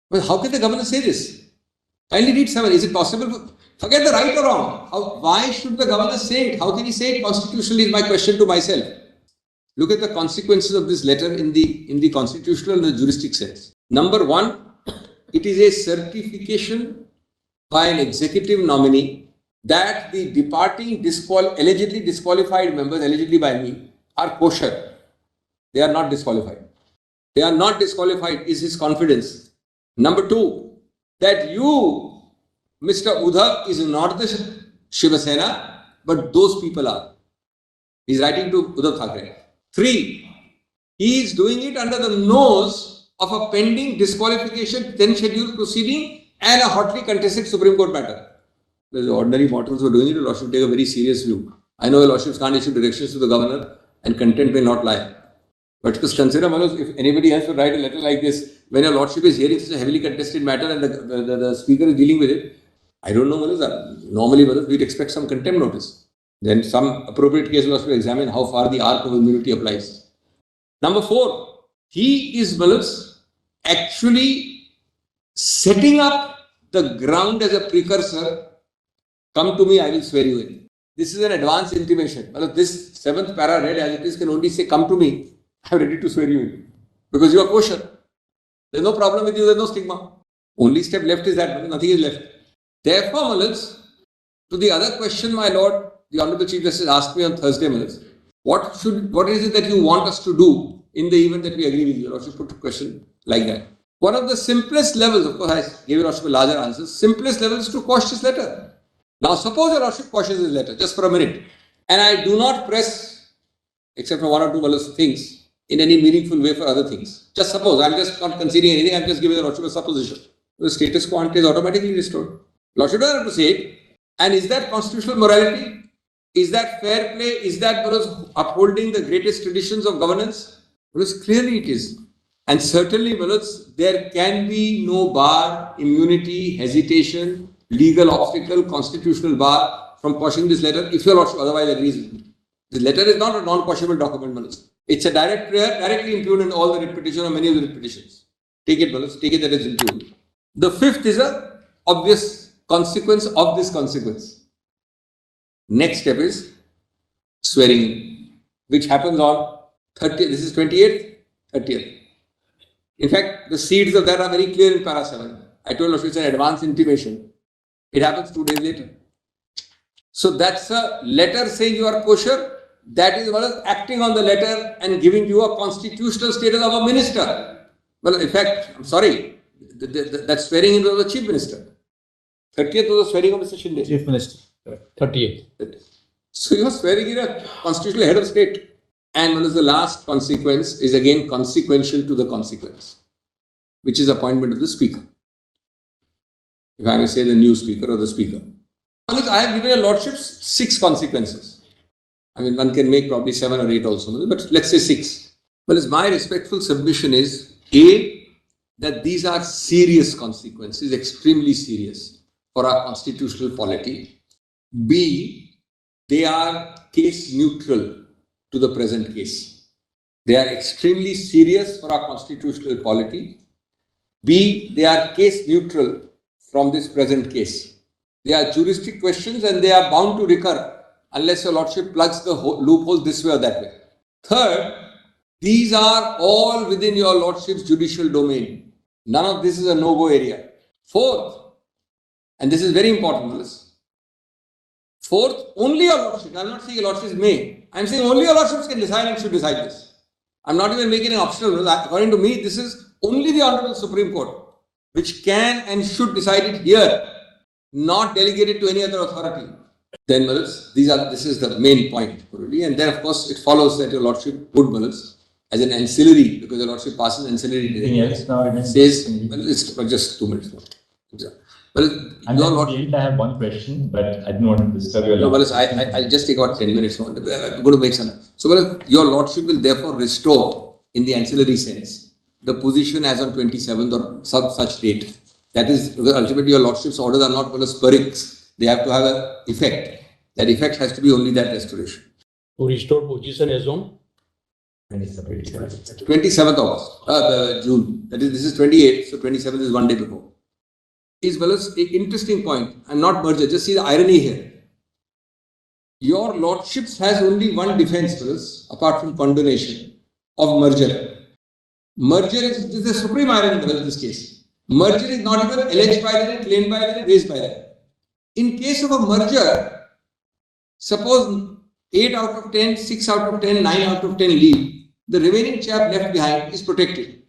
Well, how can the governor say this? Kindly read 7. Is it possible? Forget the right or wrong. Why should the governor say it? How can he say it constitutionally is my question to myself. Look at the consequences of this letter in the constitutional and the juristic sense. Number 1, it is a certification by an executive nominee that the departing allegedly disqualified members, allegedly by me, are kosher. They are not disqualified. They are not disqualified is his confidence. Number 2, that you, Mr. Uddhav, is not the Shiv Sena, but those people are. He is writing to Uddhav Thackeray. 3, he is doing it under the nose of a pending disqualification, then scheduled proceeding and a hotly contested Supreme Court matter. The ordinary mortals who are doing it, the Lordship take a very serious view. I know the Lordships can't issue directions to the governor and content may not lie. But just consider, Manoj, if anybody else would write a letter like this, when your Lordship is hearing such a heavily contested matter and the speaker is dealing with it, I don't know, Manoj, normally, Manoj, we'd expect some contempt notice. Then some appropriate case will also examine how far the arc of immunity applies. Number 4, he is, Manoj, actually setting up the ground as a precursor. Come to me, I will swear you in. This is an advance intimation. Manoj, this 7th para read as it is can only say, come to me, I am ready to swear you in. Because you are kosher. There is no problem with you, there is no stigma. Only step left is that, nothing is left. Therefore, Manoj, to the other question, my Lord, the Honorable Chief Justice asked me on Thursday, Manoj, what is it that you want us to do in the event that we agree with you? Lordship put a question like that. One of the simplest levels, of course, I gave your Lordship a larger answer, simplest level is to quash this letter. Now, suppose your Lordship quashes this letter, just for a minute, and I do not press, except for 1 or 2 things, in any meaningful way for other things. Just suppose, I'm just not conceding anything, I'm just giving the Lordship a supposition. The status quo ante is automatically restored. Lordship doesn't have to say it. And is that constitutional morality? Is that fair play? Is that upholding the greatest traditions of governance? Because clearly it is. And certainly, there can be no bar, immunity, hesitation, legal obstacle, constitutional bar from quashing this letter if your Lordship otherwise agrees with me. The letter is not a non-quashable document, It's a direct prayer, directly impugned in all the writ petitions or many of the writ petitions. Take it, take it that it's impugned. The 5th is a obvious consequence of this consequence. Next step is swearing in, which happens on 30th. This is 28th, 30th. In fact, the seeds of that are very clear in para 7. I told you it's an advance intimation. It happens 2 days later. So that's a letter saying you are kosher. That is acting on the letter and giving you a constitutional status of a minister. Well, in fact, I'm sorry, that swearing in was the chief minister. 30th was the swearing of Mr. Shinde. Chief Minister. 38th. So you are swearing in a constitutional head of state. And what is the last consequence is again consequential to the consequence, which is appointment of the speaker. If I may say the new speaker or the speaker. I have given a Lordship 6 consequences. I mean, one can make probably 7 or 8 also, but let's say 6. Well, my respectful submission is A, that these are serious consequences, extremely serious for our constitutional polity. B, they are case neutral to the present case. They are extremely serious for our constitutional polity. B, they are case neutral from this present case. They are juristic questions and they are bound to recur unless your Lordship plugs the loophole this way or that way. Third, these are all within your Lordship's judicial domain. None of this is a no-go area. Fourth, and this is very important, Melissa. Fourth, only your Lordship, I am not saying your Lordships may, I am saying only your Lordships can decide and should decide this. I am not even making an optional. According to me, this is only the Honorable Supreme Court which can and should decide it here, not delegated to any other authority. Then, this is the main point, probably. And then, of course, it follows that your Lordship would, as an ancillary, because your Lordship passes ancillary yes, now it says, it's just 2 minutes more. Well, I have one question, but I didn't want to disturb your Lordship. I'll just take about 10 minutes more. I'm going to make some. So, your Lordship will therefore restore, in the ancillary sense, the position as on 27th or such date. That is, ultimately, your Lordship's orders are not spurics. They have to have an effect. That effect has to be only that restoration. To restore position as on 27th August, June. That is, this is 28th, so 27th is one day before. Is well as an interesting point, and not merger. Just see the irony here. Your lordships has only one defense, fellows, apart from condonation of merger. Merger is the supreme irony in this case. Merger is not even alleged by them, claimed by them, raised by them. In case of a merger, suppose 8 out of 10, 6 out of 10, 9 out of 10 leave, the remaining chap left behind is protected.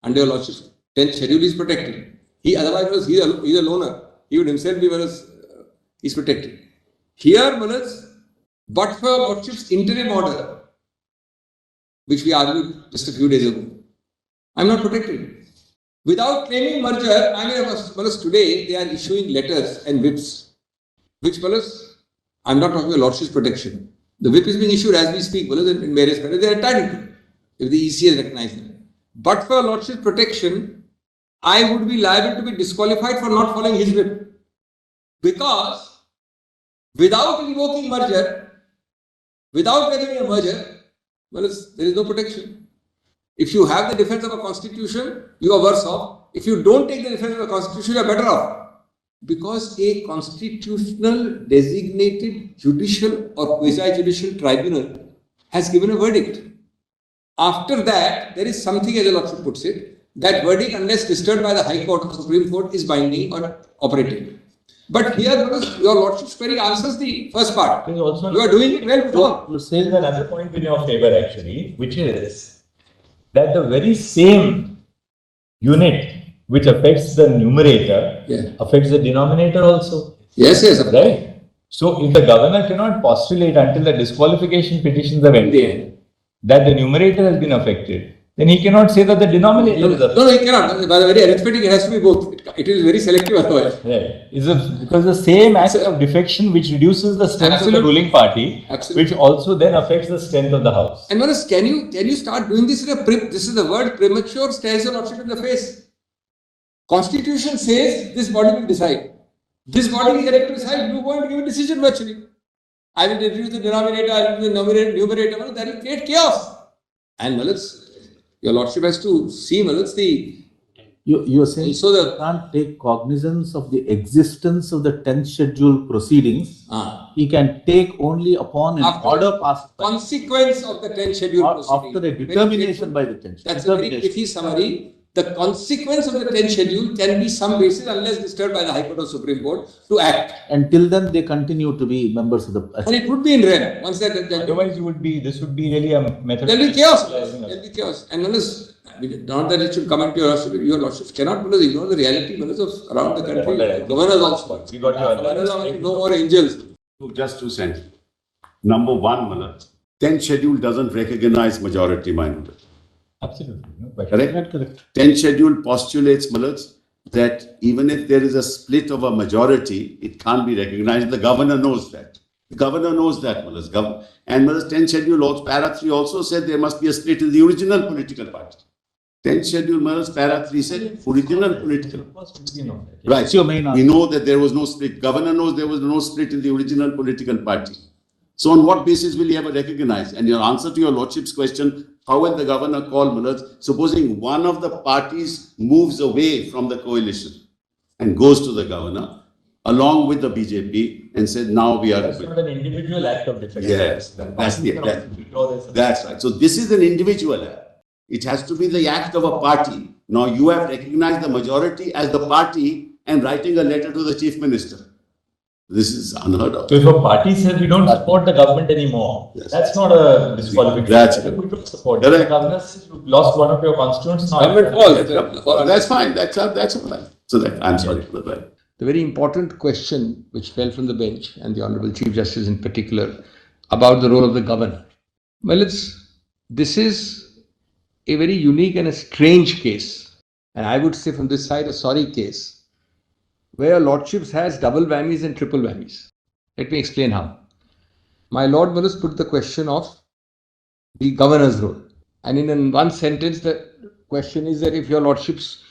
Under your lordship's 10th schedule is protected. He otherwise he's a loner. He would himself be he's protected. Here, but for lordship's interim order, which we argued just a few days ago, I'm not protected. Without claiming merger, today they are issuing letters and whips, which I'm not talking about lordship's protection. The whip is being issued as we speak, in various countries, they are entitled to it, if the EC has recognized them. But for lordship's protection, I would be liable to be disqualified for not following his whip. Because without invoking merger, without getting a merger, there is no protection. If you have the defense of a constitution, you are worse off. If you don't take the defense of a constitution, you are better off. Because a constitutional designated judicial or quasi-judicial tribunal has given a verdict. After that, there is something, as the lordship puts it, that verdict, unless disturbed by the High Court or Supreme Court, is binding or operating. But here, your lordship's query answers the first part. You are doing it well before. You say another point in your favor, actually, which is that the very same unit which affects the numerator affects the denominator also. Yes, right. So, if the governor cannot postulate until the disqualification petitions have ended that the numerator has been affected, then he cannot say that the denominator is affected. No, he cannot. By the very arithmetic, it has to be both. It is very selective otherwise. Right. Because the same act of defection which reduces the strength of the ruling party, which also then affects the strength of the house. And can you start doing this in this is the word premature, stares your lordship in the face. Constitution says this body will decide. This body is able to decide. You go and give a decision virtually. I will reduce the denominator, I will reduce the numerator. That will create chaos. And your lordship has to see You are saying so you can't take cognizance of the existence of the 10th schedule proceedings. He can take only upon an order passed by. Consequence of the 10th schedule proceedings. After a determination by the 10th schedule. That's a very pithy summary. The consequence of the 10th schedule can be some basis, unless disturbed by the High Court or Supreme Court, to act. Until then, they continue to be members of the. And it would be in rem. Once that. Otherwise, this would be really a method. There will be chaos. There will be chaos. And not that it should come into your lordship cannot ignore the reality of around the country. Governors also. Governors are no more angels. Just 2 cents. Number one, 10th schedule doesn't recognize majority minority. Absolutely. Correct? 10th schedule postulates that even if there is a split of a majority, it can't be recognized. The governor knows that. The governor knows that. And 10th schedule also, para 3 also said there must be a split in the original political party. 10th schedule, para 3 said original political party. Right. So we know that there was no split. Governor knows there was no split in the original political party. So on what basis will he ever recognize? And your answer to your lordship's question, how will the governor call supposing one of the parties moves away from the coalition and goes to the governor along with the BJP and said, now we are. That's not an individual act of defection. Yes, that's right. So this is an individual act. It has to be the act of a party. Now you have recognized the majority as the party and writing a letter to the chief minister. This is unheard of. So if a party says we don't support the government anymore, that's not a disqualification. That's we don't support. The governor says you lost one of your constituents. Government falls. That's fine. That's all right. So I'm sorry for that. The very important question which fell from the bench, and the Honourable Chief Justice in particular, about the role of the governor. Well, this is a very unique and a strange case. And I would say from this side, a sorry case, where lordships has double whammies and triple whammies. Let me explain how. My Lord Willis put the question of the governor's role. And in one sentence, the question is that if your lordships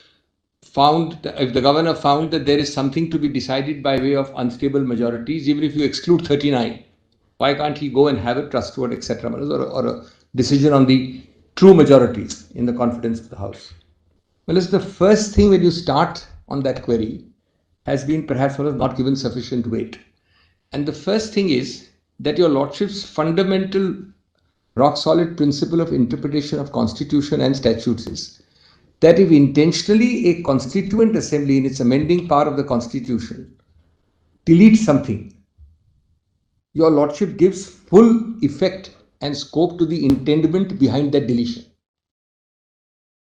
if the governor found that there is something to be decided by way of unstable majorities, even if you exclude 39, why can't he go and have a trust vote, etc., or a decision on the true majorities in the confidence of the House. Well, it's the first thing when you start on that query has been perhaps not given sufficient weight. And the first thing is that your Lordship's fundamental rock solid principle of interpretation of Constitution and statutes is that if intentionally a Constituent Assembly in its amending power of the Constitution deletes something, your Lordship gives full effect and scope to the intendment behind that deletion.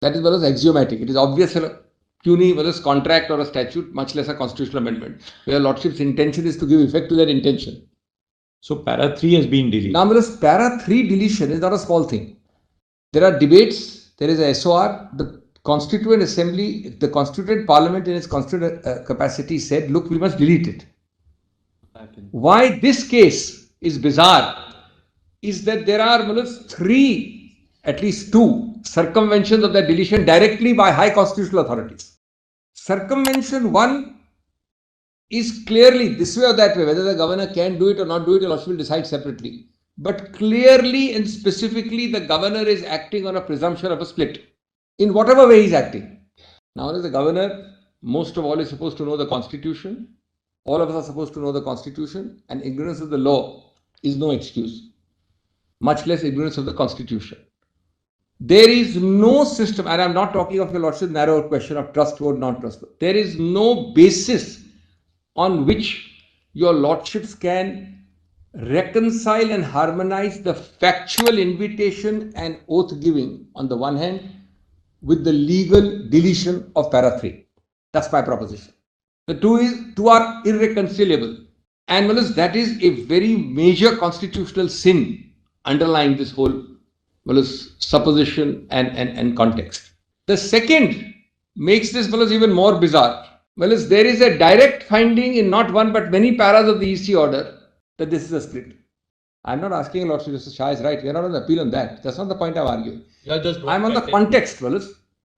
That is axiomatic. It is obvious puny whether it's contract or a statute, much less a constitutional amendment, where Lordship's intention is to give effect to that intention. So para 3 has been deleted. Now, para 3 deletion is not a small thing. There are debates, there is a SOR, the Constituent Assembly, the Constituent Parliament in its constituent capacity said, look, we must delete it. Why this case is bizarre is that there are at least two circumventions of that deletion directly by high constitutional authorities. Circumvention 1 is clearly this way or that way, whether the governor can do it or not do it, the Lordship will decide separately. But clearly and specifically, the governor is acting on a presumption of a split in whatever way he's acting. Now, as the governor, most of all, is supposed to know the Constitution. All of us are supposed to know the Constitution, and ignorance of the law is no excuse, much less ignorance of the Constitution. There is no system, and I'm not talking of your Lordship's narrow question of trustworthy, non-trustworthy. There is no basis on which your Lordships can reconcile and harmonize the factual invitation and oath giving on the one hand with the legal deletion of para 3. That's my proposition. The two are irreconcilable, and that is a very major constitutional sin underlying this whole supposition and context. The second makes this even more bizarre. There is a direct finding in not one but many paras of the EC order that this is a split. I'm not asking Lordship Justice Shah is right. We are not on the appeal on that. That's not the point I'm arguing. I'm on the context,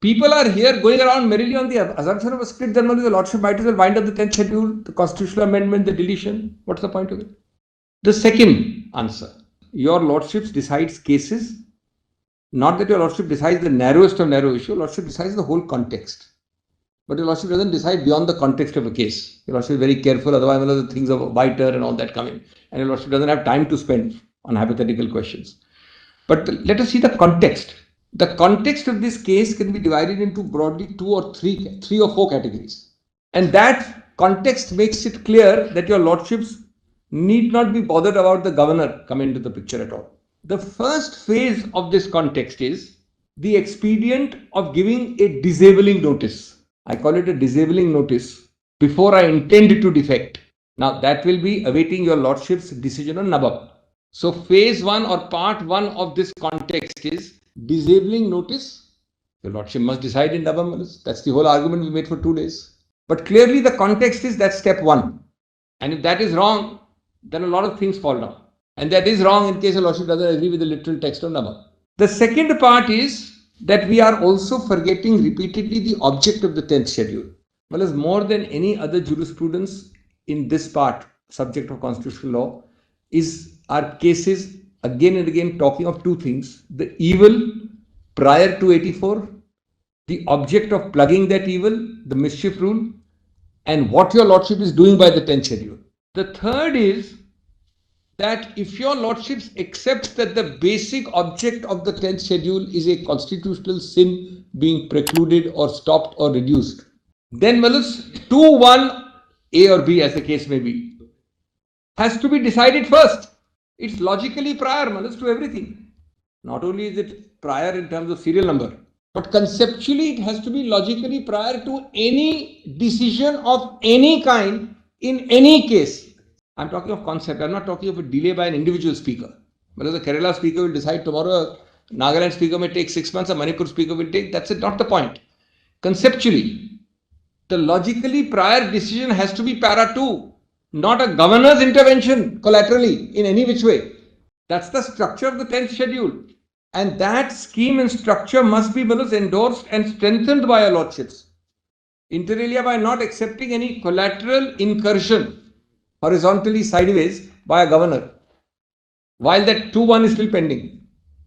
People are here going around merely on the assumption of a split. Then the Lordship might as well wind up the 10th schedule, the constitutional amendment, the deletion. What's the point of it? The second answer. Your Lordships decides cases. Not that your Lordship decides the narrowest of narrow issue. Your Lordship decides the whole context. But your Lordship doesn't decide beyond the context of a case. Your Lordship is very careful, otherwise the things of biter and all that come in. And your Lordship doesn't have time to spend on hypothetical questions. But let us see the context. The context of this case can be divided into broadly three or four categories. And that context makes it clear that your Lordships need not be bothered about the governor coming into the picture at all. The first phase of this context is the expedient of giving a disabling notice. I call it a disabling notice before I intend to defect. Now that will be awaiting your Lordship's decision on nabab. So phase 1 or part 1 of this context is disabling notice. Your Lordship must decide in nabab. That's the whole argument we made for 2 days. But clearly the context is that step 1. And if that is wrong, then a lot of things fall down. And that is wrong in case your Lordship doesn't agree with the literal text of nabab. The second part is that we are also forgetting repeatedly the object of the 10th schedule. Well, as more than any other jurisprudence in this part, subject of constitutional law, are cases again and again talking of two things: the evil prior to 84, the object of plugging that evil, the mischief rule, and what your Lordship is doing by the 10th schedule. The third is that if your Lordships accept that the basic object of the 10th schedule is a constitutional sin being precluded or stopped or reduced, then 2-1 A or B, as the case may be, has to be decided first. It's logically prior to everything. Not only is it prior in terms of serial number, but conceptually it has to be logically prior to any decision of any kind in any case. I'm talking of concept. I'm not talking of a delay by an individual speaker. Whether the Kerala speaker will decide tomorrow, Nagaland speaker may take 6 months, a Manipur speaker will take. That's not the point. Conceptually, the logically prior decision has to be para 2, not a governor's intervention collaterally in any which way. That's the structure of the 10th schedule. And that scheme and structure must be endorsed and strengthened by your Lordships. Inter alia, by not accepting any collateral incursion horizontally sideways by a governor, while that 2-1 is still pending.